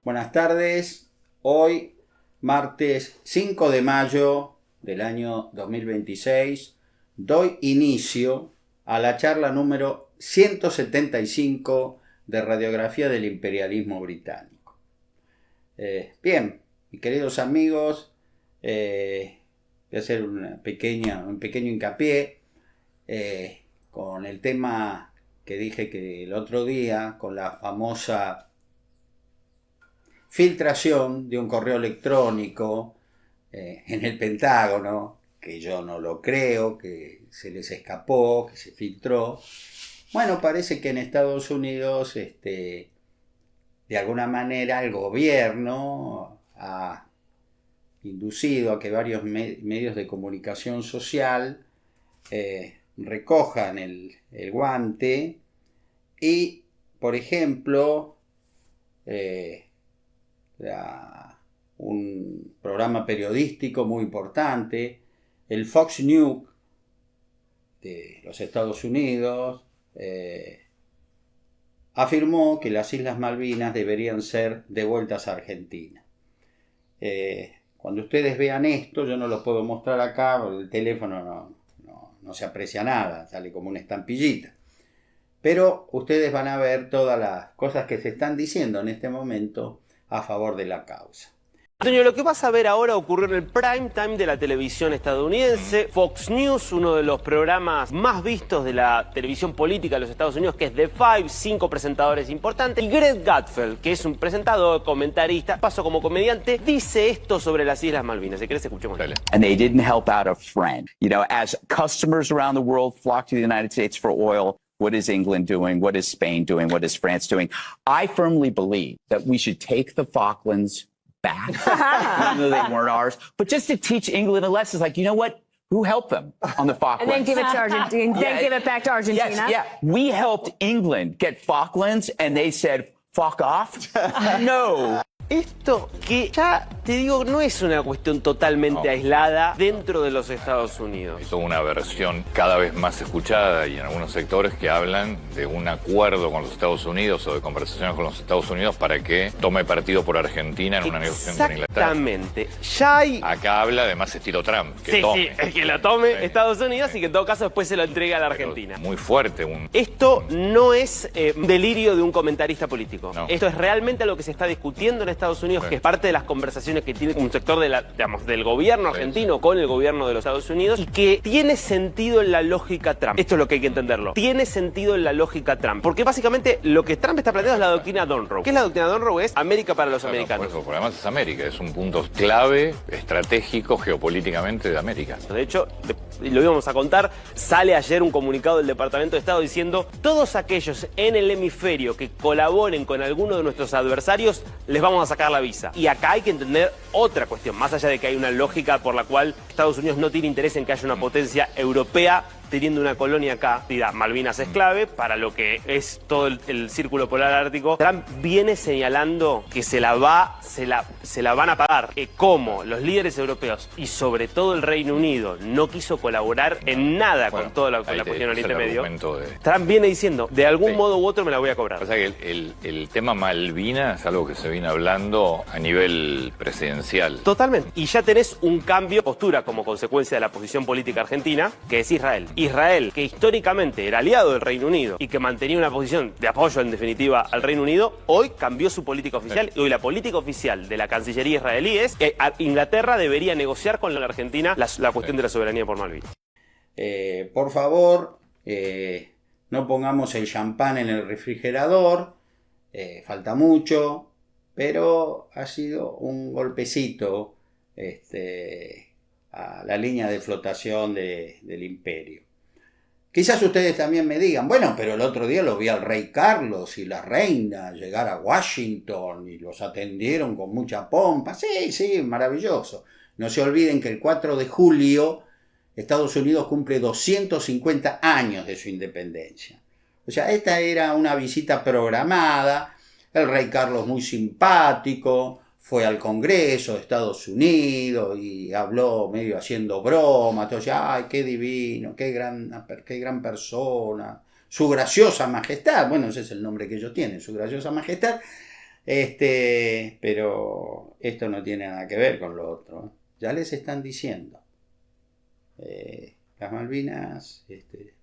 Buenas tardes. Hoy, martes 5 de mayo del año 2026, doy inicio a la charla número 175 de Radiografía del Imperialismo Británico. Bien, mis queridos amigos, voy a hacer un pequeño hincapié con el tema que dije que el otro día, con la famosa filtración de un correo electrónico en el Pentágono, que yo no lo creo, que se les escapó, que se filtró. Bueno, parece que en Estados Unidos, de alguna manera, el gobierno ha inducido a que varios medios de comunicación social recojan el guante y, por ejemplo, un programa periodístico muy importante, el Fox News de los Estados Unidos, afirmó que las Islas Malvinas deberían ser devueltas a Argentina. Cuando ustedes vean esto, yo no lo puedo mostrar acá, porque el teléfono no se aprecia nada, sale como una estampillita. Pero ustedes van a ver todas las cosas que se están diciendo en este momento a favor de la causa. Antonio, lo que vas a ver ahora ocurrió en el prime time de la televisión estadounidense. Fox News, uno de los programas más vistos de la televisión política de los Estados Unidos, que es The Five, 5 presentadores importantes. Y Greg Gutfeld, que es un presentador, comentarista, paso como comediante, dice esto sobre las Islas Malvinas. Si querés, escuchemos. And they didn't help out a friend. You know, as customers around the world flock to the United States for oil, what is England doing? What is Spain doing? What is France doing? I firmly believe that we should take the Falklands back, even though they weren't ours, but just to teach England a lesson. Like, you know what? Who helped them on the Falklands? And then give it to Argentina. Then give it back to Argentina. Yes, yeah. We helped England get Falklands, and they said, fuck off? No. Esto que ya te digo no es una cuestión totalmente aislada dentro de los Estados Unidos. Es una versión cada vez más escuchada y en algunos sectores que hablan de un acuerdo con los Estados Unidos o de conversaciones con los Estados Unidos para que tome partido por Argentina en una negociación con Inglaterra. Exactamente. Ya hay... Acá habla además estilo Trump, que tome. Sí, que la tome Estados Unidos y que en todo caso después se lo entregue a la Argentina. Pero muy fuerte. Esto no es un delirio de un comentarista político. No. Esto es realmente lo que se está discutiendo en Estados Unidos, que es parte de las conversaciones que tiene un sector de del gobierno argentino con el gobierno de los Estados Unidos y que tiene sentido en la lógica Trump. Esto es lo que hay que entenderlo. Tiene sentido en la lógica Trump. Porque básicamente lo que Trump está planteando es la doctrina Monroe. ¿Qué es la doctrina Monroe? Es América para los americanos. Por eso, porque además es América, es un punto clave, estratégico, geopolíticamente de América. De hecho, lo íbamos a contar, sale ayer un comunicado del Departamento de Estado diciendo: todos aquellos en el hemisferio que colaboren con alguno de nuestros adversarios, les vamos a sacar la visa. Y acá hay que entender otra cuestión, más allá de que hay una lógica por la cual Estados Unidos no tiene interés en que haya una potencia europea teniendo una colonia acá. Malvinas es clave para lo que es todo el círculo polar ártico. Trump viene señalando que se la van a pagar. Cómo los líderes europeos y sobre todo el Reino Unido no quiso colaborar en nada con toda la cuestión Oriente Medio. Trump viene diciendo, de algún modo u otro me la voy a cobrar. O sea que el tema Malvinas es algo que se viene hablando a nivel presidencial. Totalmente. Y ya tenés un cambio de postura como consecuencia de la posición política argentina, que es Israel. Israel, que históricamente era aliado del Reino Unido y que mantenía una posición de apoyo en definitiva al Reino Unido, hoy cambió su política oficial y hoy la política oficial de la Cancillería israelí es que Inglaterra debería negociar con la Argentina la cuestión de la soberanía por Malvinas. Por favor, no pongamos el champán en el refrigerador, falta mucho, pero ha sido un golpecito a la línea de flotación del imperio. Quizás ustedes también me digan, bueno, pero el otro día lo vi al rey Carlos y la reina llegar a Washington y los atendieron con mucha pompa. Sí, maravilloso. No se olviden que el 4 de julio Estados Unidos cumple 250 años de su independencia. O sea, esta era una visita programada. El rey Carlos muy simpático, fue al Congreso de Estados Unidos y habló medio haciendo broma, entonces, ay, qué divino, qué gran persona, su graciosa majestad, bueno, ese es el nombre que ellos tienen, su graciosa majestad, Pero esto no tiene nada que ver con lo otro, ¿eh? Ya les están diciendo. Las Malvinas,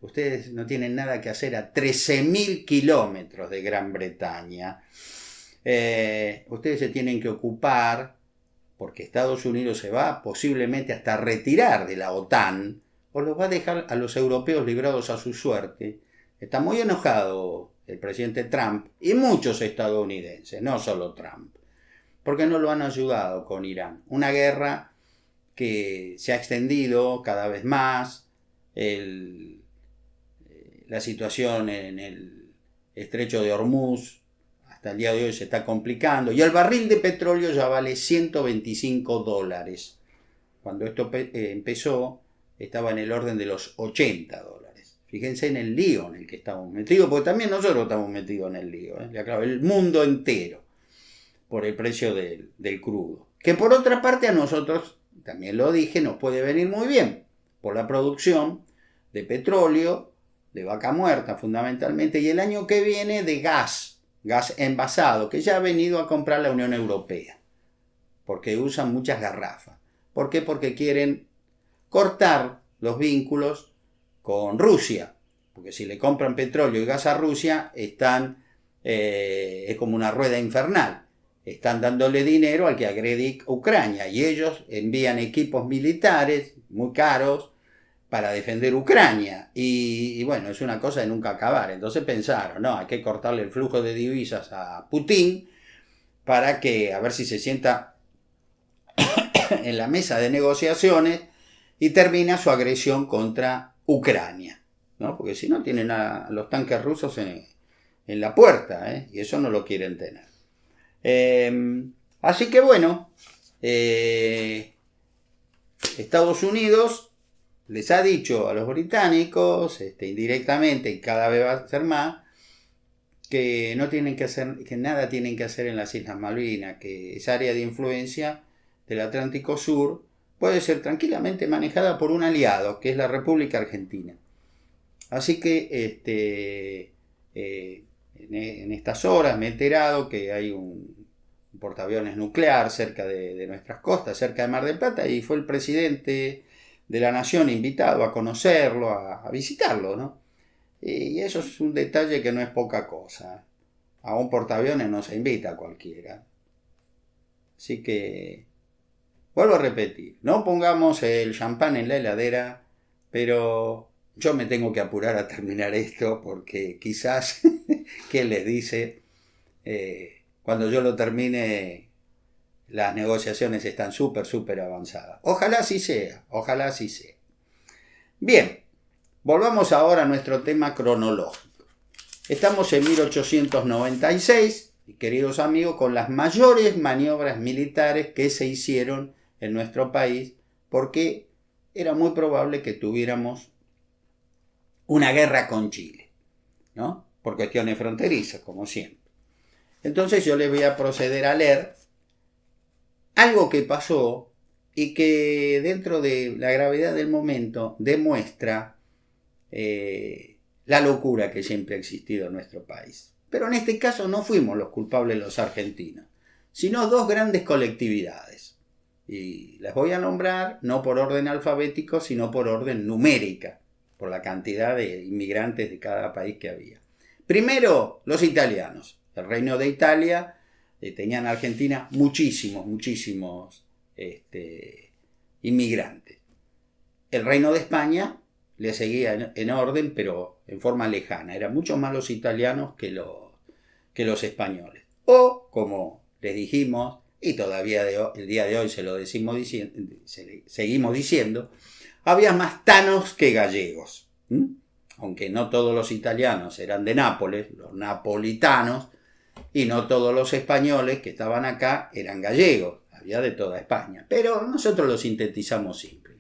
ustedes no tienen nada que hacer a 13.000 kilómetros de Gran Bretaña. Ustedes se tienen que ocupar, porque Estados Unidos se va posiblemente hasta retirar de la OTAN, o los va a dejar a los europeos librados a su suerte. Está muy enojado el presidente Trump y muchos estadounidenses, no solo Trump, porque no lo han ayudado con Irán. Una guerra que se ha extendido cada vez más. La situación en el estrecho de Hormuz hasta el día de hoy se está complicando, y el barril de petróleo ya vale $125. Cuando esto empezó estaba en el orden de los $80. Fíjense en el lío en el que estamos metidos, porque también nosotros estamos metidos en el lío, claro, el mundo entero, por el precio del crudo, que por otra parte a nosotros, también lo dije, nos puede venir muy bien por la producción de petróleo, de vaca muerta fundamentalmente, y el año que viene de gas envasado, que ya ha venido a comprar la Unión Europea, porque usan muchas garrafas. ¿Por qué? Porque quieren cortar los vínculos con Rusia, porque si le compran petróleo y gas a Rusia, es como una rueda infernal. Están dándole dinero al que agrede Ucrania, y ellos envían equipos militares muy caros para defender Ucrania, y bueno, es una cosa de nunca acabar. Entonces pensaron, no, hay que cortarle el flujo de divisas a Putin para que, a ver si se sienta en la mesa de negociaciones y termina su agresión contra Ucrania, ¿no? Porque si no tienen a los tanques rusos en la puerta, y eso no lo quieren tener. Así que bueno, Estados Unidos les ha dicho a los británicos, indirectamente, y cada vez va a ser más, que no tienen que hacer, que nada tienen que hacer en las Islas Malvinas, que esa área de influencia del Atlántico Sur puede ser tranquilamente manejada por un aliado, que es la República Argentina. Así que en estas horas me he enterado que hay un portaaviones nuclear cerca de nuestras costas, cerca de Mar del Plata, y fue el presidente de la nación invitado a conocerlo, a visitarlo, ¿no? Y eso es un detalle que no es poca cosa. A un portaaviones no se invita a cualquiera. Así que, vuelvo a repetir, no pongamos el champán en la heladera, pero yo me tengo que apurar a terminar esto, porque quizás, ¿quién les dice? Cuando yo lo termine, las negociaciones están súper avanzadas. Ojalá así sea, ojalá así sea. Bien, volvamos ahora a nuestro tema cronológico. Estamos en 1896, queridos amigos, con las mayores maniobras militares que se hicieron en nuestro país, porque era muy probable que tuviéramos una guerra con Chile, ¿no? Por cuestiones fronterizas, como siempre. Entonces yo les voy a proceder a leer algo que pasó y que, dentro de la gravedad del momento, demuestra la locura que siempre ha existido en nuestro país. Pero en este caso no fuimos los culpables los argentinos, sino dos grandes colectividades. Y las voy a nombrar no por orden alfabético, sino por orden numérica, por la cantidad de inmigrantes de cada país que había. Primero, los italianos. El Reino de Italia tenía en Argentina muchísimos inmigrantes. El Reino de España le seguía en orden, pero en forma lejana. Eran mucho más los italianos que los españoles. O, como les dijimos, y todavía el día de hoy seguimos diciendo, había más tanos que gallegos. Aunque no todos los italianos eran de Nápoles, los napolitanos, y no todos los españoles que estaban acá eran gallegos, había de toda España. Pero nosotros lo sintetizamos simple: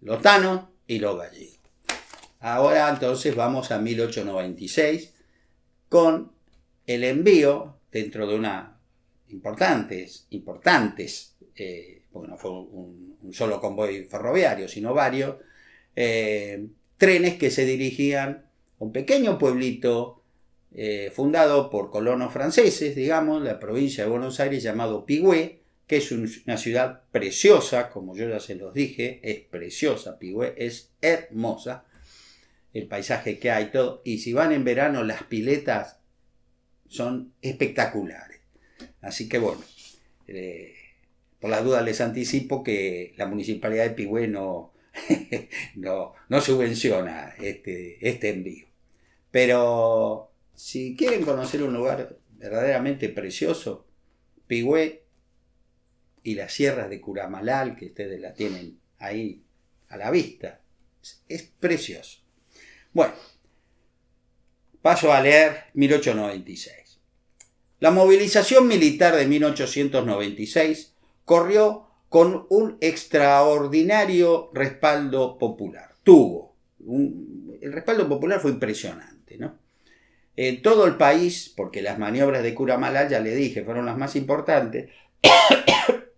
los tanos y los gallegos. Ahora entonces vamos a 1896 con el envío, dentro de una importantes, porque no fue un solo convoy ferroviario, sino varios, trenes que se dirigían a un pequeño pueblito fundado por colonos franceses, digamos, la provincia de Buenos Aires, llamado Pigüé, que es una ciudad preciosa, como yo ya se los dije, es preciosa, Pigüé es hermosa, el paisaje que hay, todo, y si van en verano las piletas son espectaculares. Así que bueno, por las dudas les anticipo que la Municipalidad de Pigüé no subvenciona este envío. Pero si quieren conocer un lugar verdaderamente precioso, Pigüé y las sierras de Curamalal, que ustedes la tienen ahí a la vista, es precioso. Bueno, paso a leer 1896. La movilización militar de 1896 corrió con un extraordinario respaldo popular. El respaldo popular fue impresionante, ¿no? En todo el país, porque las maniobras de Curamalal, ya le dije, fueron las más importantes,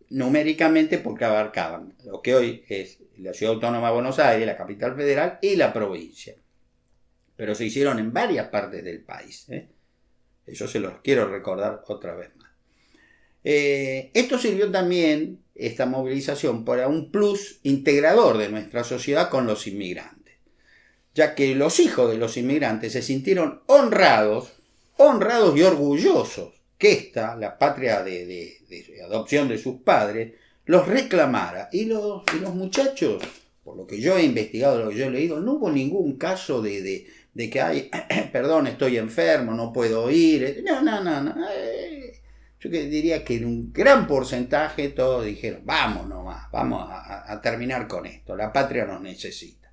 numéricamente porque abarcaban lo que hoy es la Ciudad Autónoma de Buenos Aires, la capital federal y la provincia. Pero se hicieron en varias partes del país, Eso se los quiero recordar otra vez más. Esto sirvió también, esta movilización, para un plus integrador de nuestra sociedad con los inmigrantes, ya que los hijos de los inmigrantes se sintieron honrados y orgullosos que esta, la patria de adopción de sus padres, los reclamara. Y los muchachos, por lo que yo he investigado, lo que yo he leído, no hubo ningún caso de que hay, perdón, estoy enfermo, no puedo ir. No. Yo diría que en un gran porcentaje todos dijeron, vamos nomás, vamos a terminar con esto, la patria nos necesita.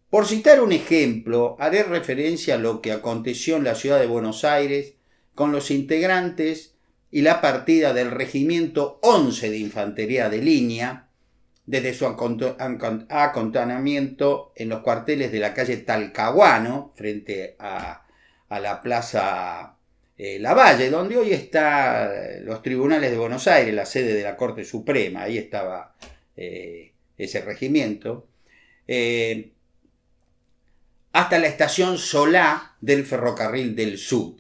Por citar un ejemplo, haré referencia a lo que aconteció en la ciudad de Buenos Aires con los integrantes y la partida del Regimiento 11 de Infantería de Línea, desde su acantonamiento en los cuarteles de la calle Talcahuano, frente a la Plaza Lavalle, donde hoy están los tribunales de Buenos Aires, la sede de la Corte Suprema. Ahí estaba ese regimiento, hasta la estación Solá del Ferrocarril del Sud.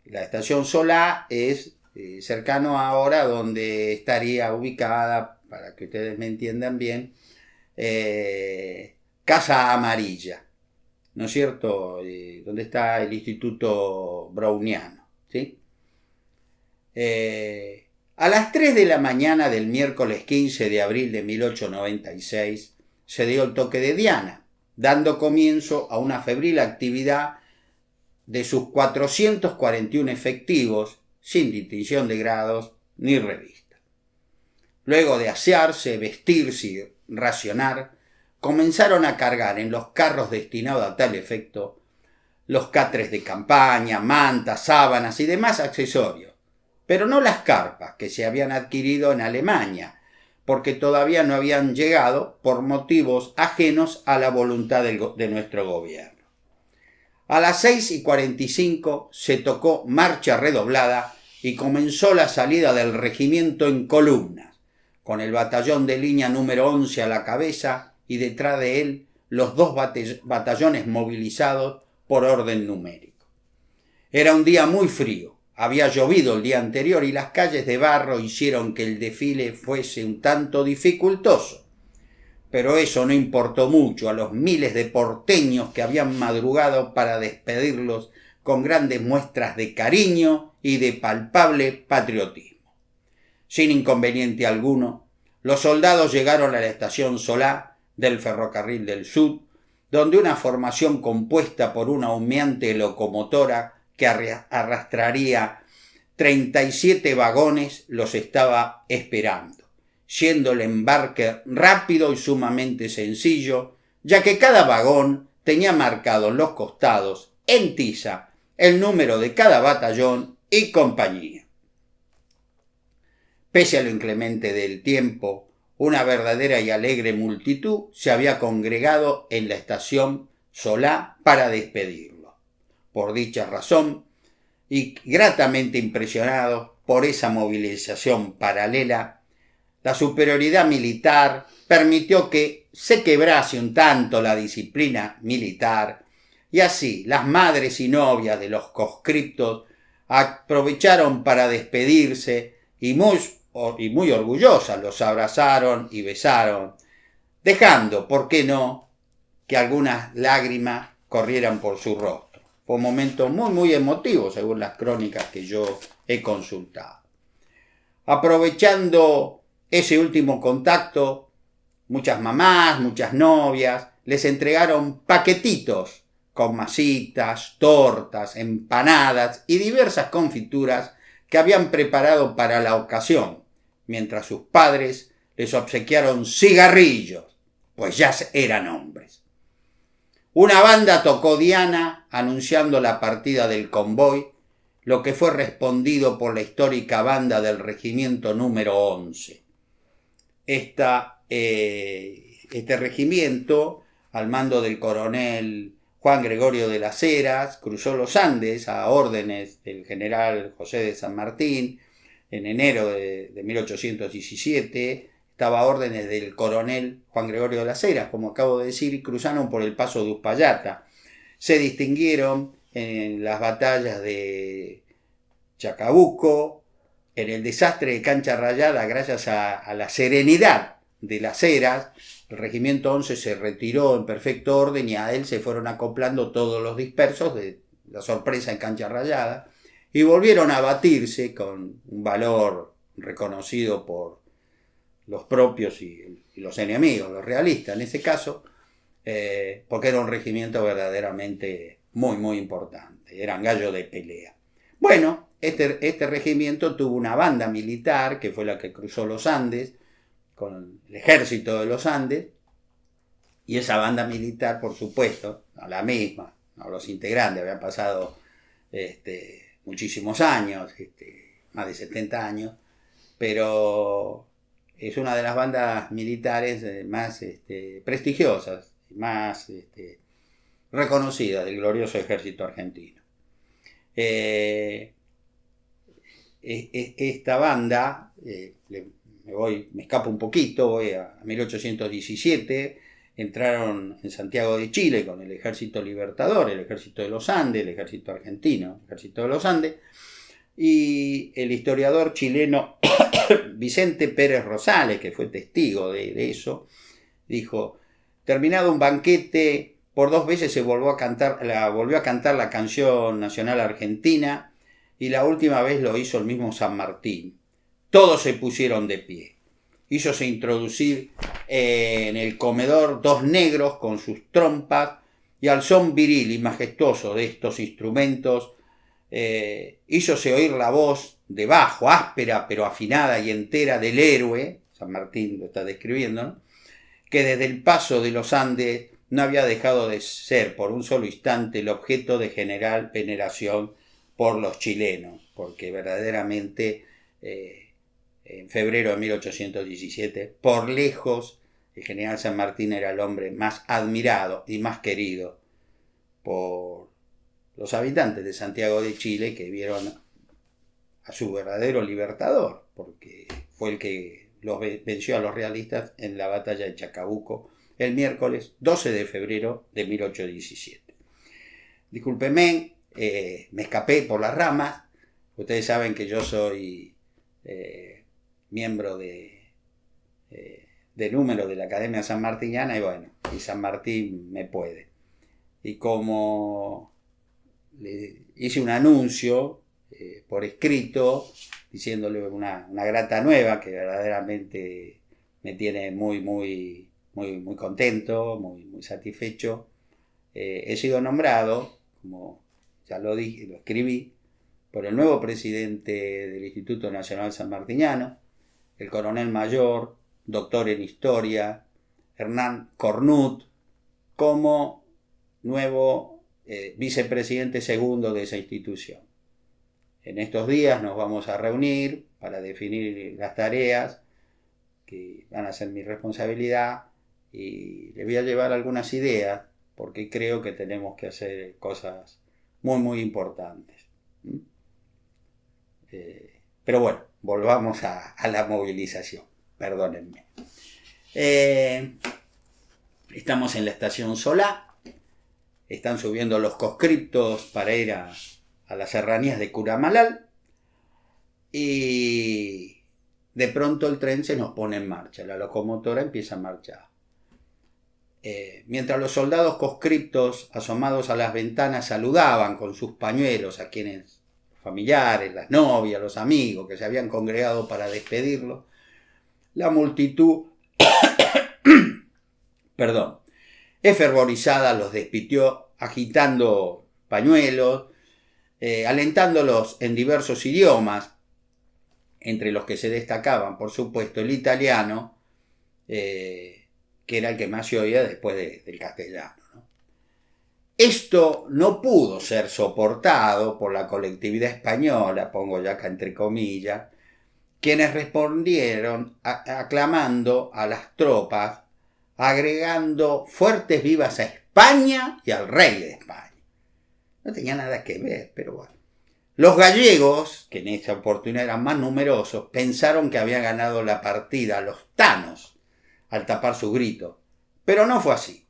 La estación Solá es cercano ahora donde estaría ubicada, para que ustedes me entiendan bien, Casa Amarilla, ¿no es cierto? Donde está el Instituto Browniano, ¿sí? A las 3 de la mañana del miércoles 15 de abril de 1896 se dio el toque de Diana, dando comienzo a una febril actividad de sus 441 efectivos, sin distinción de grados ni revista. Luego de asearse, vestirse y racionar, comenzaron a cargar en los carros destinados a tal efecto los catres de campaña, mantas, sábanas y demás accesorios, pero no las carpas que se habían adquirido en Alemania, porque todavía no habían llegado por motivos ajenos a la voluntad de nuestro gobierno. A las 6:45 se tocó marcha redoblada y comenzó la salida del regimiento en columnas, con el batallón de línea número 11 a la cabeza y detrás de él los 2 batallones movilizados por orden numérico. Era un día muy frío, había llovido el día anterior y las calles de barro hicieron que el desfile fuese un tanto dificultoso. Pero eso no importó mucho a los miles de porteños que habían madrugado para despedirlos con grandes muestras de cariño y de palpable patriotismo. Sin inconveniente alguno, los soldados llegaron a la estación Solá del Ferrocarril del Sud, donde una formación compuesta por una humeante locomotora que arrastraría 37 vagones los estaba esperando, siendo el embarque rápido y sumamente sencillo, ya que cada vagón tenía marcado en los costados, en tiza, el número de cada batallón y compañía. Pese a lo inclemente del tiempo, una verdadera y alegre multitud se había congregado en la estación Solá para despedirlo. Por dicha razón, y gratamente impresionados por esa movilización paralela, la superioridad militar permitió que se quebrase un tanto la disciplina militar Y así, las madres y novias de los conscriptos aprovecharon para despedirse y muy orgullosas los abrazaron y besaron, dejando, ¿por qué no?, que algunas lágrimas corrieran por su rostro. Fue un momento muy, muy emotivo, según las crónicas que yo he consultado. Aprovechando ese último contacto, muchas mamás, muchas novias, les entregaron paquetitos con masitas, tortas, empanadas y diversas confituras que habían preparado para la ocasión, mientras sus padres les obsequiaron cigarrillos, pues ya eran hombres. Una banda tocó Diana anunciando la partida del convoy, lo que fue respondido por la histórica banda del regimiento número 11. Este regimiento, al mando del coronel Juan Gregorio de las Heras, cruzó los Andes a órdenes del general José de San Martín en enero de 1817. Estaba a órdenes del coronel Juan Gregorio de las Heras, como acabo de decir, y cruzaron por el paso de Uspallata. Se distinguieron en las batallas de Chacabuco, en el desastre de Cancha Rayada, gracias a la serenidad de las Heras. El regimiento 11 se retiró en perfecto orden y a él se fueron acoplando todos los dispersos de la sorpresa en Cancha Rayada y volvieron a batirse con un valor reconocido por los propios y los enemigos, los realistas en ese caso, porque era un regimiento verdaderamente muy, muy importante. Eran gallos de pelea. Bueno, este regimiento tuvo una banda militar que fue la que cruzó los Andes con el ejército de los Andes, y esa banda militar, por supuesto, no la misma, no los integrantes, habían pasado muchísimos años, más de 70 años, pero es una de las bandas militares más prestigiosas, más reconocidas del glorioso ejército argentino. Esta banda, me escapo un poquito, voy a 1817, entraron en Santiago de Chile con el ejército libertador, el ejército de los Andes, el ejército argentino, el ejército de los Andes, y el historiador chileno Vicente Pérez Rosales, que fue testigo de eso, dijo: terminado un banquete, por 2 veces se volvió a cantar la canción nacional argentina, y la última vez lo hizo el mismo San Martín. Todos se pusieron de pie. Hízose introducir en el comedor 2 negros con sus trompas, y al son viril y majestuoso de estos instrumentos, hízose oír la voz de bajo, áspera pero afinada y entera del héroe, San Martín lo está describiendo, ¿no?, que desde el paso de los Andes no había dejado de ser por un solo instante el objeto de general veneración por los chilenos, porque verdaderamente en febrero de 1817, por lejos, el general San Martín era el hombre más admirado y más querido por los habitantes de Santiago de Chile, que vieron a su verdadero libertador, porque fue el que los venció a los realistas en la batalla de Chacabuco el miércoles 12 de febrero de 1817. Discúlpenme, me escapé por las ramas. Ustedes saben que yo soy miembro de número de la Academia Sanmartiniana, y bueno, y San Martín me puede. Y como le hice un anuncio por escrito, diciéndole una grata nueva que verdaderamente me tiene muy, muy, muy, muy contento, muy, muy satisfecho, he sido nombrado, como ya lo dije, lo escribí, por el nuevo presidente del Instituto Nacional Sanmartiniano, el coronel mayor, doctor en historia, Hernán Cornut, como nuevo vicepresidente segundo de esa institución. En estos días nos vamos a reunir para definir las tareas que van a ser mi responsabilidad, y les voy a llevar algunas ideas, porque creo que tenemos que hacer cosas muy, muy importantes. Pero bueno, volvamos a la movilización. Perdónenme. Estamos en la estación Solá. están subiendo los conscriptos para ir a las serranías de Curamalal, y de pronto el tren se nos pone en marcha, la locomotora empieza a marchar. Mientras los soldados conscriptos asomados a las ventanas saludaban con sus pañuelos a quienes, familiares, las novias, los amigos que se habían congregado para despedirlo, la multitud efervorizada los despidió agitando pañuelos, alentándolos en diversos idiomas, entre los que se destacaban, por supuesto, el italiano, que era el que más se oía después del castellano, ¿no? Esto no pudo ser soportado por la colectividad española, pongo ya acá entre comillas, quienes respondieron aclamando a las tropas, agregando fuertes vivas a España y al rey de España. No tenía nada que ver, pero bueno. Los gallegos, que en esa oportunidad eran más numerosos, pensaron que habían ganado la partida a los tanos al tapar su grito, pero no fue así,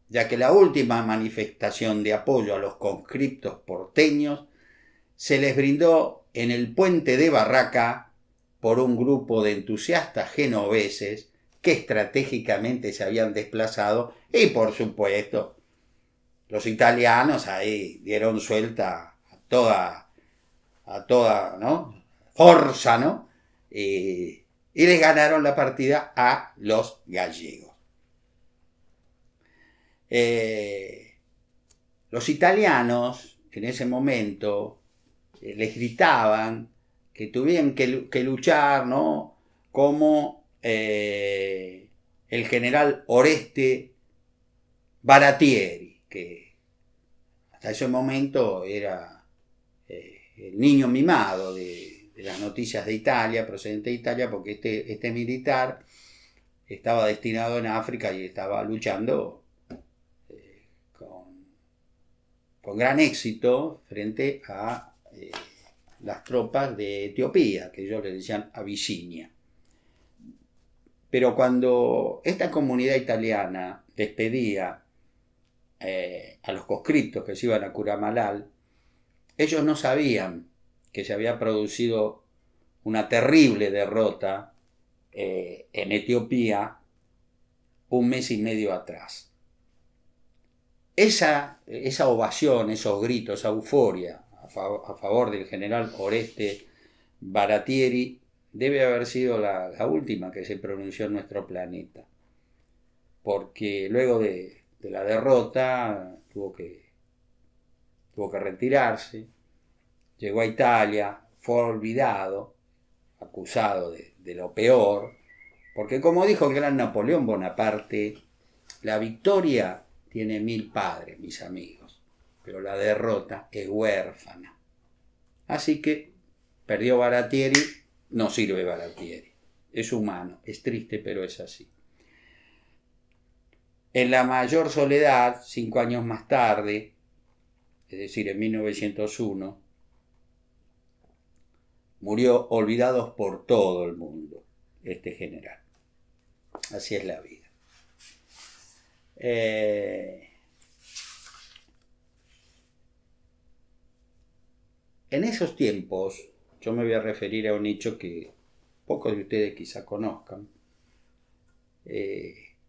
ya que la última manifestación de apoyo a los conscriptos porteños se les brindó en el puente de Barraca por un grupo de entusiastas genoveses que estratégicamente se habían desplazado, y por supuesto los italianos ahí dieron suelta a toda ¿no? Forza, ¿no? Y les ganaron la partida a los gallegos. Los italianos en ese momento les gritaban que tuvieran que luchar, ¿no? Como el general Oreste Baratieri, que hasta ese momento era el niño mimado de las noticias de Italia, procedente de Italia, porque este militar estaba destinado en África y estaba luchando con gran éxito frente a las tropas de Etiopía, que ellos le decían Abisinia. Pero cuando esta comunidad italiana despedía a los conscriptos que se iban a Curamalal, ellos no sabían que se había producido una terrible derrota en Etiopía un mes y medio atrás. Esa ovación, esos gritos, esa euforia a favor del general Oreste Baratieri debe haber sido la última que se pronunció en nuestro planeta, porque luego de la derrota tuvo que retirarse, llegó a Italia, fue olvidado, acusado de lo peor, porque como dijo el gran Napoleón Bonaparte, la victoria tiene 1000 padres, mis amigos, pero la derrota es huérfana. Así que perdió Baratieri, no sirve Baratieri, es humano, es triste, pero es así. En la mayor soledad, 5 años más tarde, es decir, en 1901, murió olvidado por todo el mundo este general. Así es la vida. En esos tiempos, yo me voy a referir a un hecho que pocos de ustedes quizá conozcan.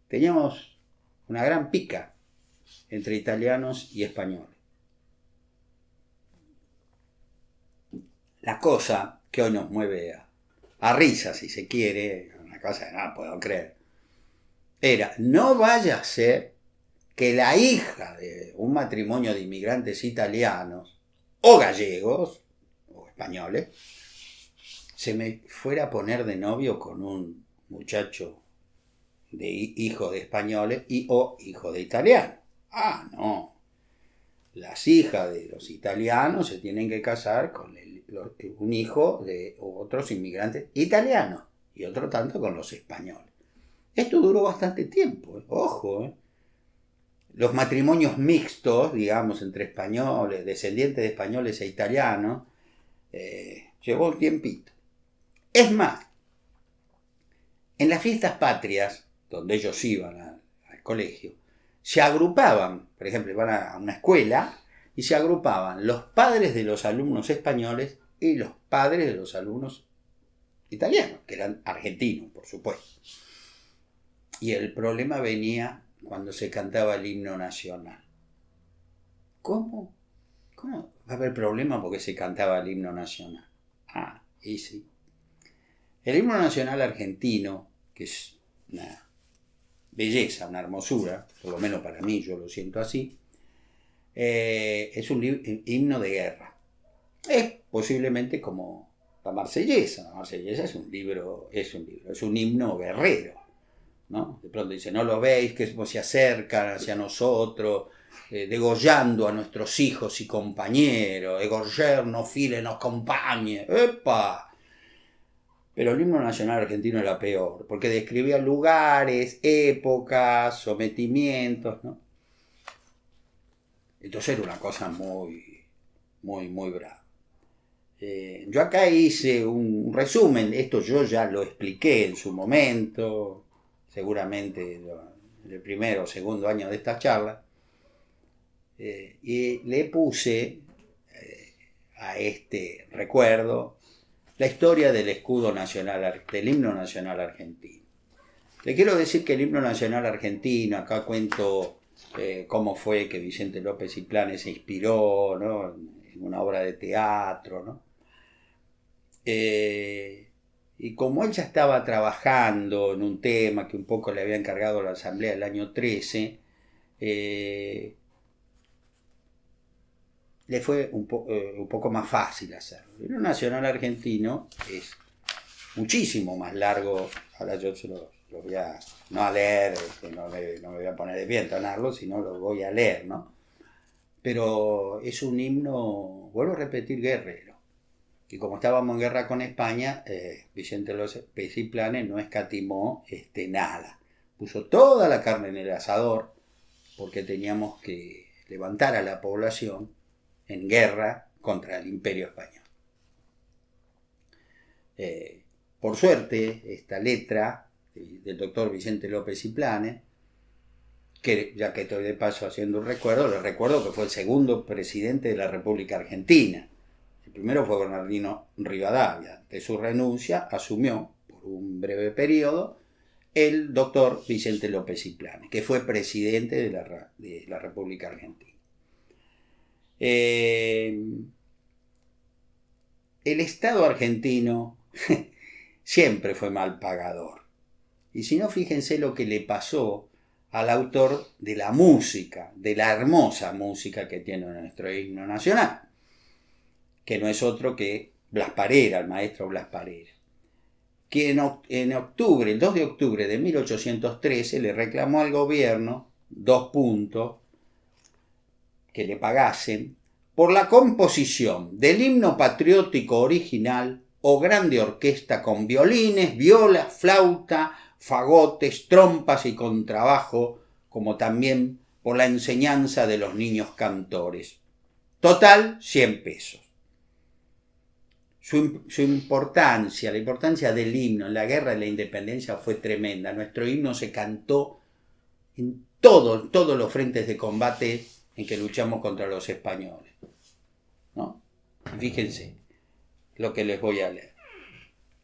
Teníamos una gran pica entre italianos y españoles. La cosa que hoy nos mueve a risa, si se quiere, una cosa que no puedo creer, era, no vaya a ser que la hija de un matrimonio de inmigrantes italianos o gallegos o españoles se me fuera a poner de novio con un muchacho hijo de españoles o hijo de italianos. Ah, no. Las hijas de los italianos se tienen que casar con un hijo de otros inmigrantes italianos y otro tanto con los españoles. Esto duró bastante tiempo, ojo. Los matrimonios mixtos, digamos, entre españoles, descendientes de españoles e italianos, llevó un tiempito. Es más, en las fiestas patrias, donde ellos iban al colegio, se agrupaban, por ejemplo, iban a una escuela y se agrupaban los padres de los alumnos españoles y los padres de los alumnos italianos, que eran argentinos, por supuesto. Y el problema venía cuando se cantaba el himno nacional. ¿Cómo va a haber problema porque se cantaba el himno nacional? Y sí. El himno nacional argentino, que es una belleza, una hermosura, por lo menos para mí, yo lo siento así, es un himno de guerra. Es posiblemente como la Marsellesa. La Marsellesa es un himno guerrero, ¿no? De pronto dice, no lo veis, que se acercan hacia nosotros, degollando a nuestros hijos y compañeros, degollarnos, file, nos compañe, ¡epa! Pero el himno nacional argentino era peor, porque describía lugares, épocas, sometimientos, ¿no? Entonces era una cosa muy, muy, muy brava. Yo acá hice un resumen, esto yo ya lo expliqué en su momento, seguramente en el primero o segundo año de esta charla, y le puse a este recuerdo la historia del escudo nacional, del himno nacional argentino. Le quiero decir que el himno nacional argentino, acá cuento cómo fue que Vicente López y Planes se inspiró, ¿no?, en una obra de teatro, ¿no? Y como él ya estaba trabajando en un tema que un poco le había encargado la Asamblea del año 13, le fue un poco más fácil hacerlo. El himno nacional argentino es muchísimo más largo. Ahora yo se lo voy a, no a leer, no me voy a poner de pie a entonarlo, sino lo voy a leer, ¿no? Pero es un himno, vuelvo a repetir, guerrero. Y como estábamos en guerra con España, Vicente López y Planes no escatimó nada. Puso toda la carne en el asador porque teníamos que levantar a la población en guerra contra el Imperio Español. Por suerte, esta letra del doctor Vicente López y Planes, que ya que estoy de paso haciendo un recuerdo, les recuerdo que fue el segundo presidente de la República Argentina. El primero fue Bernardino Rivadavia. De su renuncia asumió, por un breve periodo, el doctor Vicente López y Planes, que fue presidente de la República Argentina. El Estado argentino siempre fue mal pagador. Y si no, fíjense lo que le pasó al autor de la música, de la hermosa música que tiene nuestro himno nacional, que no es otro que Blas Parera, el maestro Blas Parera, que en octubre, el 2 de octubre de 1813, le reclamó al gobierno 2 puntos que le pagasen por la composición del himno patriótico original o grande orquesta con violines, violas, flauta, fagotes, trompas y contrabajo, como también por la enseñanza de los niños cantores. Total, 100 pesos. Su importancia, la importancia del himno en la guerra de la independencia fue tremenda. Nuestro himno se cantó en todos los frentes de combate en que luchamos contra los españoles, ¿no? Fíjense lo que les voy a leer.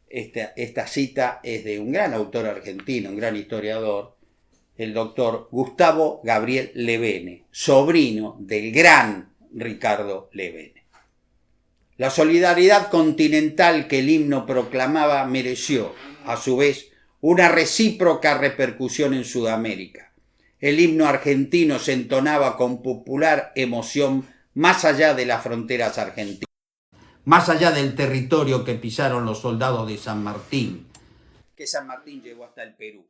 Esta cita es de un gran autor argentino, un gran historiador, el doctor Gustavo Gabriel Levene, sobrino del gran Ricardo Levene. La solidaridad continental que el himno proclamaba mereció, a su vez, una recíproca repercusión en Sudamérica. El himno argentino se entonaba con popular emoción más allá de las fronteras argentinas, más allá del territorio que pisaron los soldados de San Martín, que San Martín llegó hasta el Perú.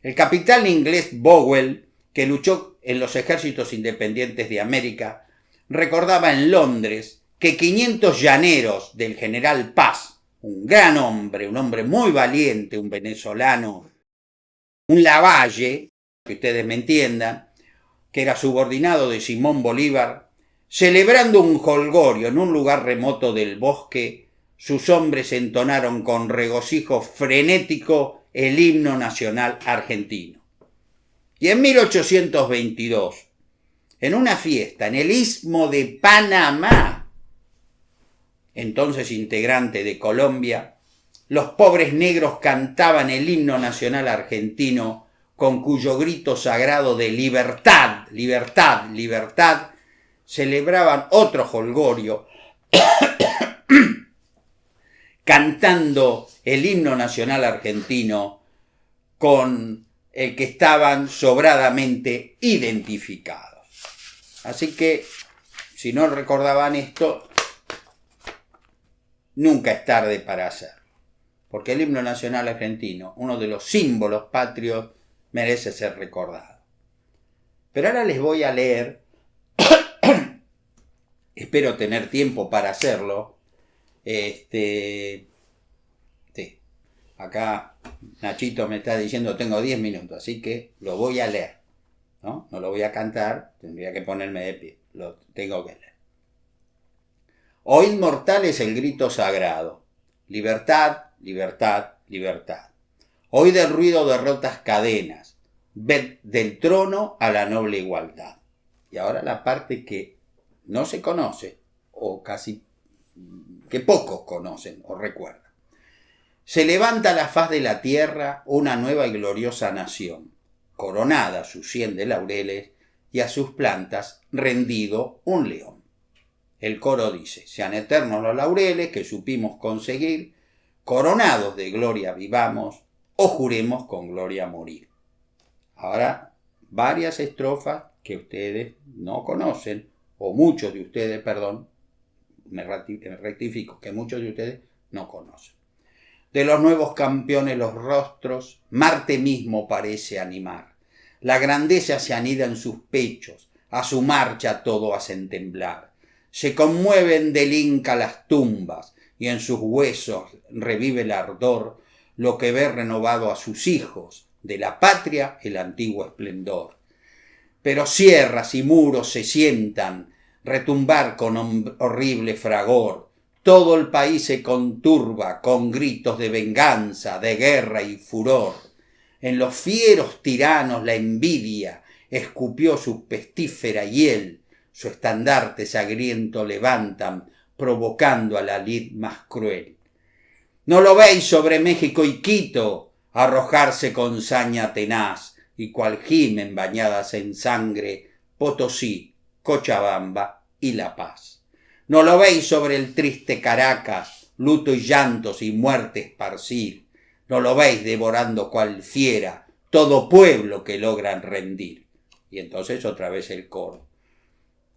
El capitán inglés Bowell, que luchó en los ejércitos independientes de América, recordaba en Londres que 500 llaneros del general Paz, un gran hombre, un hombre muy valiente, un venezolano, un Lavalle, que ustedes me entiendan, que era subordinado de Simón Bolívar, celebrando un jolgorio en un lugar remoto del bosque, sus hombres entonaron con regocijo frenético el himno nacional argentino. Y en 1822, en una fiesta en el Istmo de Panamá, entonces integrante de Colombia, los pobres negros cantaban el himno nacional argentino con cuyo grito sagrado de libertad, libertad, libertad, celebraban otro jolgorio cantando el himno nacional argentino con el que estaban sobradamente identificados. Así que, si no recordaban esto, nunca es tarde para hacerlo. Porque el himno nacional argentino, uno de los símbolos patrios, merece ser recordado. Pero ahora les voy a leer, espero tener tiempo para hacerlo. Acá Nachito me está diciendo tengo 10 minutos, así que lo voy a leer. No lo voy a cantar, tendría que ponerme de pie, lo tengo que leer. Oíd mortales el grito sagrado, libertad, libertad, libertad. Oíd el ruido de rotas cadenas, ved del trono a la noble igualdad. Y ahora la parte que no se conoce, o casi que pocos conocen o recuerdan. Se levanta a la faz de la tierra una nueva y gloriosa nación, coronada a sus 100 de laureles y a sus plantas rendido un león. El coro dice, sean eternos los laureles que supimos conseguir, coronados de gloria vivamos, o juremos con gloria morir. Ahora, varias estrofas que ustedes no conocen, o muchos de ustedes, perdón, me rectifico, que muchos de ustedes no conocen. De los nuevos campeones los rostros, Marte mismo parece animar. La grandeza se anida en sus pechos, a su marcha todo hacen temblar. Se conmueven del Inca las tumbas, y en sus huesos revive el ardor, lo que ve renovado a sus hijos, de la patria el antiguo esplendor. Pero sierras y muros se sientan retumbar con horrible fragor, todo el país se conturba con gritos de venganza, de guerra y furor. En los fieros tiranos la envidia escupió su pestífera hiel, su estandarte sangriento levantan, provocando a la lid más cruel. ¿No lo veis sobre México y Quito arrojarse con saña tenaz, y cual gimen bañadas en sangre Potosí, Cochabamba y La Paz? ¿No lo veis sobre el triste Caracas, luto y llantos y muerte esparcir? ¿No lo veis devorando cual fiera todo pueblo que logran rendir? Y entonces otra vez el coro.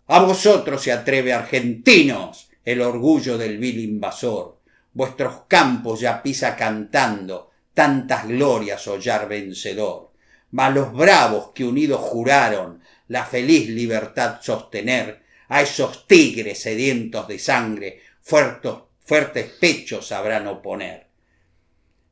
A vosotros se atreve, argentinos, el orgullo del vil invasor. Vuestros campos ya pisa cantando, tantas glorias hollar vencedor. Mas los bravos que unidos juraron la feliz libertad sostener, a esos tigres sedientos de sangre, fuertes pechos sabrán oponer.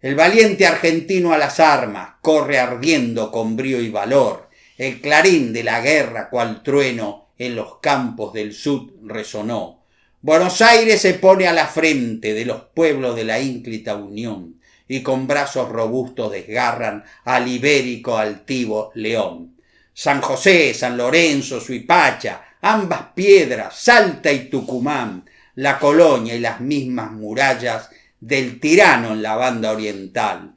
El valiente argentino a las armas corre ardiendo con brío y valor. El clarín de la guerra cual trueno en los campos del sur resonó. Buenos Aires se pone a la frente de los pueblos de la ínclita unión y con brazos robustos desgarran al ibérico altivo león. San José, San Lorenzo, Suipacha, ambas piedras, Salta y Tucumán, la colonia y las mismas murallas del tirano en la banda oriental.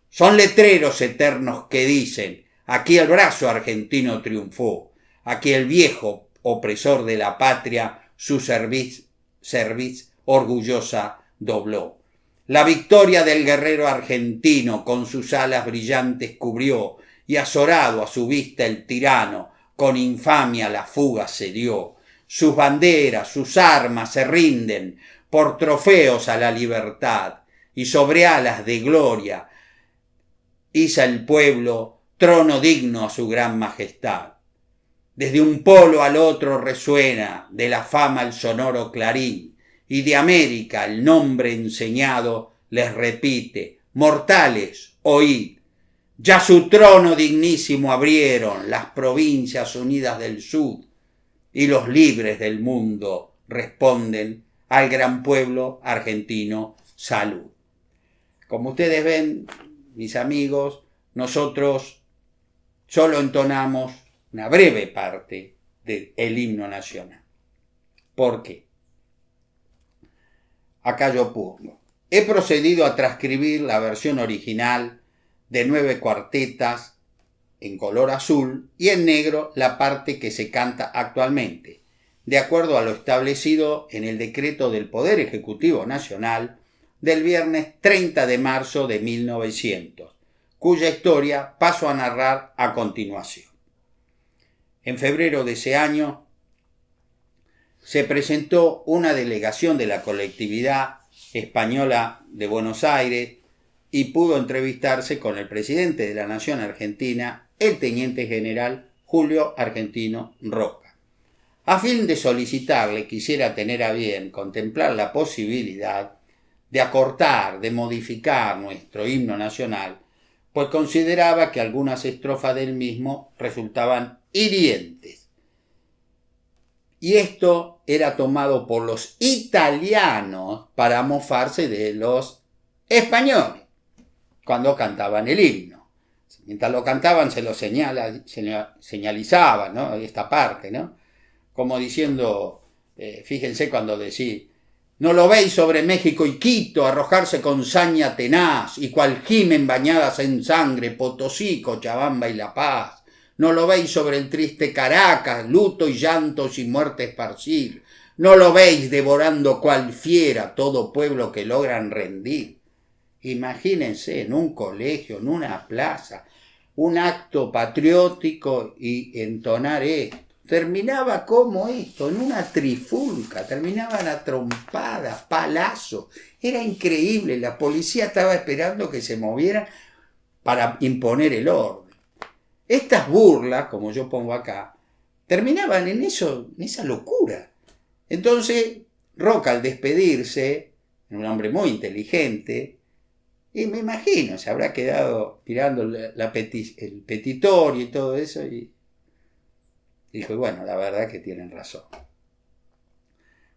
Son letreros eternos que dicen, aquí el brazo argentino triunfó, aquí el viejo opresor de la patria su cerviz orgullosa dobló. La victoria del guerrero argentino con sus alas brillantes cubrió, y azorado a su vista el tirano, con infamia la fuga se dio. Sus banderas, sus armas se rinden por trofeos a la libertad, y sobre alas de gloria iza el pueblo trono digno a su gran majestad. Desde un polo al otro resuena de la fama el sonoro clarín, y de América el nombre enseñado les repite, mortales, oíd. Ya su trono dignísimo abrieron las provincias unidas del sur, y los libres del mundo responden al gran pueblo argentino, salud. Como ustedes ven, mis amigos, nosotros solo entonamos una breve parte del himno nacional. ¿Por qué? Acá yo pongo. He procedido a transcribir la versión original de 9 cuartetas en color azul y en negro la parte que se canta actualmente, de acuerdo a lo establecido en el decreto del Poder Ejecutivo Nacional del viernes 30 de marzo de 1900, cuya historia paso a narrar a continuación. En febrero de ese año se presentó una delegación de la colectividad española de Buenos Aires y pudo entrevistarse con el presidente de la Nación Argentina, el teniente general Julio Argentino Roca, a fin de solicitarle quisiera tener a bien contemplar la posibilidad de acortar, de modificar nuestro himno nacional, pues consideraba que algunas estrofas del mismo resultaban hirientes. Y esto era tomado por los italianos para mofarse de los españoles cuando cantaban el himno. Mientras lo cantaban se lo señalizaban, ¿no? Esta parte, ¿no? Como diciendo, fíjense cuando decís, ¿no lo veis sobre México y Quito arrojarse con saña tenaz y cual gimen bañadas en sangre Potosí, Cochabamba y La Paz? ¿No lo veis sobre el triste Caracas, luto y llantos y muerte esparcir? ¿No lo veis devorando cual fiera todo pueblo que logran rendir? Imagínense en un colegio, en una plaza, un acto patriótico y entonar esto. Terminaba como esto, en una trifulca, terminaban a trompadas, palazos. Era increíble, la policía estaba esperando que se movieran para imponer el orden. Estas burlas, como yo pongo acá, terminaban en eso, en esa locura. Entonces, Roca, al despedirse, un hombre muy inteligente, y me imagino, se habrá quedado mirando el petitorio y todo eso, y dijo, bueno, la verdad que tienen razón.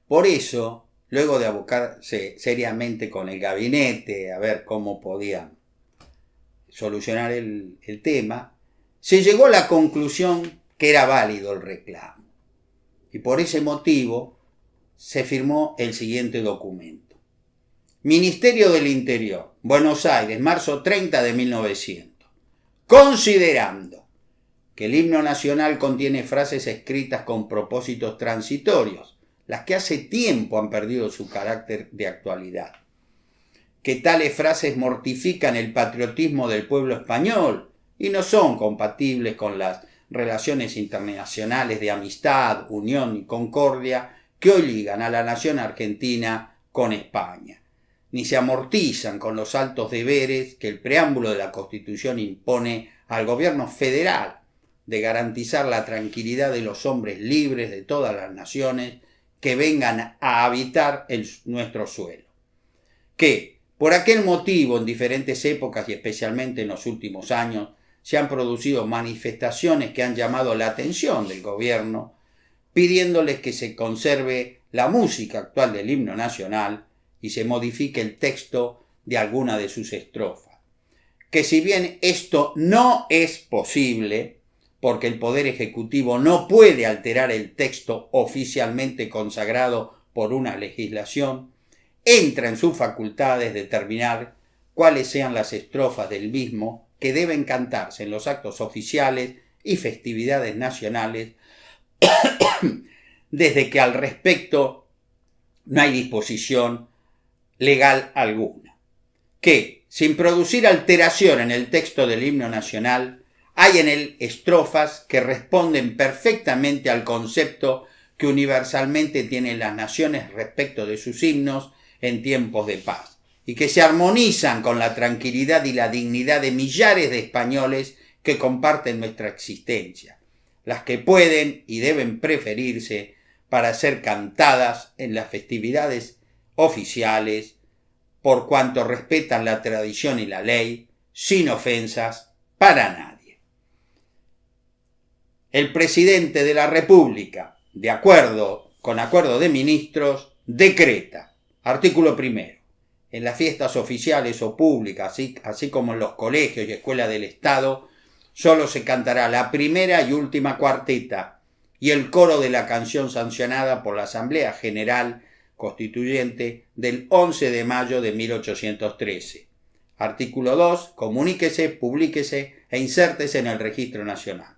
Por eso, luego de abocarse seriamente con el gabinete a ver cómo podían solucionar el tema, se llegó a la conclusión que era válido el reclamo. Y por ese motivo se firmó el siguiente documento. Ministerio del Interior, Buenos Aires, marzo 30 de 1900. Considerando que el himno nacional contiene frases escritas con propósitos transitorios, las que hace tiempo han perdido su carácter de actualidad, que tales frases mortifican el patriotismo del pueblo español y no son compatibles con las relaciones internacionales de amistad, unión y concordia que hoy ligan a la nación argentina con España, ni se amortizan con los altos deberes que el preámbulo de la Constitución impone al gobierno federal de garantizar la tranquilidad de los hombres libres de todas las naciones que vengan a habitar nuestro suelo. Que, por aquel motivo, en diferentes épocas y especialmente en los últimos años, se han producido manifestaciones que han llamado la atención del gobierno, pidiéndoles que se conserve la música actual del himno nacional y se modifique el texto de alguna de sus estrofas. Que si bien esto no es posible, porque el Poder Ejecutivo no puede alterar el texto oficialmente consagrado por una legislación, entra en sus facultades determinar cuáles sean las estrofas del mismo que deben cantarse en los actos oficiales y festividades nacionales, desde que al respecto no hay disposición legal alguna. Que, sin producir alteración en el texto del himno nacional, hay en él estrofas que responden perfectamente al concepto que universalmente tienen las naciones respecto de sus himnos en tiempos de paz, y que se armonizan con la tranquilidad y la dignidad de millares de españoles que comparten nuestra existencia, las que pueden y deben preferirse para ser cantadas en las festividades oficiales, por cuanto respetan la tradición y la ley, sin ofensas para nadie. El presidente de la República, con acuerdo de ministros, decreta, artículo 1, en las fiestas oficiales o públicas, así como en los colegios y escuelas del Estado, solo se cantará la primera y última cuarteta y el coro de la canción sancionada por la Asamblea General Constituyente del 11 de mayo de 1813. Artículo 2. Comuníquese, publíquese e insértese en el Registro Nacional.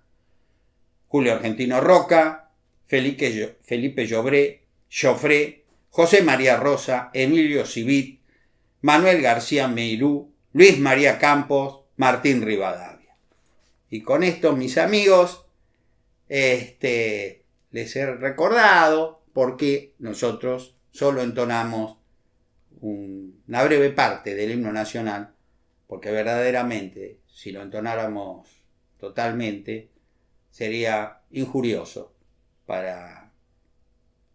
Julio Argentino Roca, Felipe Joffre, José María Rosa, Emilio Civit, Manuel García Meirú, Luis María Campos, Martín Rivadavia. Y con esto, mis amigos, les he recordado porque nosotros solo entonamos una breve parte del himno nacional, porque verdaderamente, si lo entonáramos totalmente, sería injurioso para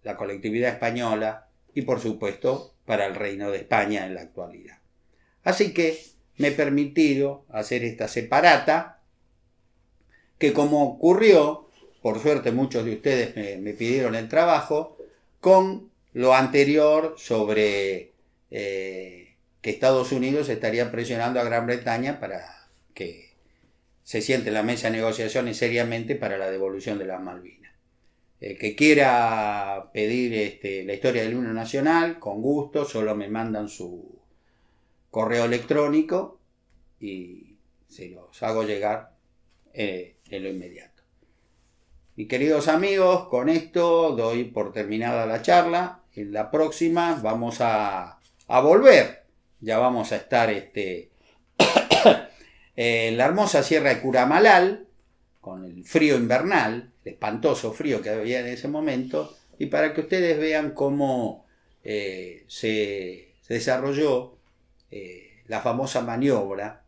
la colectividad española y, por supuesto, para el Reino de España en la actualidad. Así que me he permitido hacer esta separata, que como ocurrió, por suerte muchos de ustedes me pidieron el trabajo, con lo anterior sobre que Estados Unidos estaría presionando a Gran Bretaña para que se siente en la mesa de negociaciones seriamente para la devolución de las Malvinas. El que quiera pedir la historia del himno nacional, con gusto, solo me mandan su correo electrónico y se los hago llegar en lo inmediato. Y queridos amigos, con esto doy por terminada la charla. En la próxima vamos a volver. Ya vamos a estar en la hermosa sierra de Curamalal, con el frío invernal, el espantoso frío que había en ese momento, y para que ustedes vean cómo se desarrolló la famosa maniobra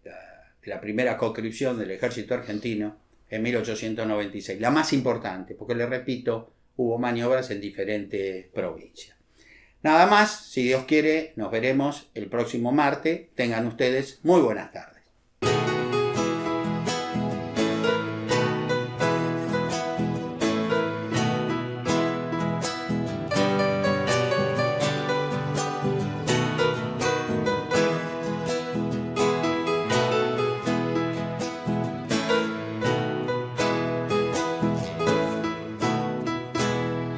de la primera conscripción del ejército argentino en 1896, la más importante, porque les repito, hubo maniobras en diferentes provincias. Nada más, si Dios quiere, nos veremos el próximo martes. Tengan ustedes muy buenas tardes.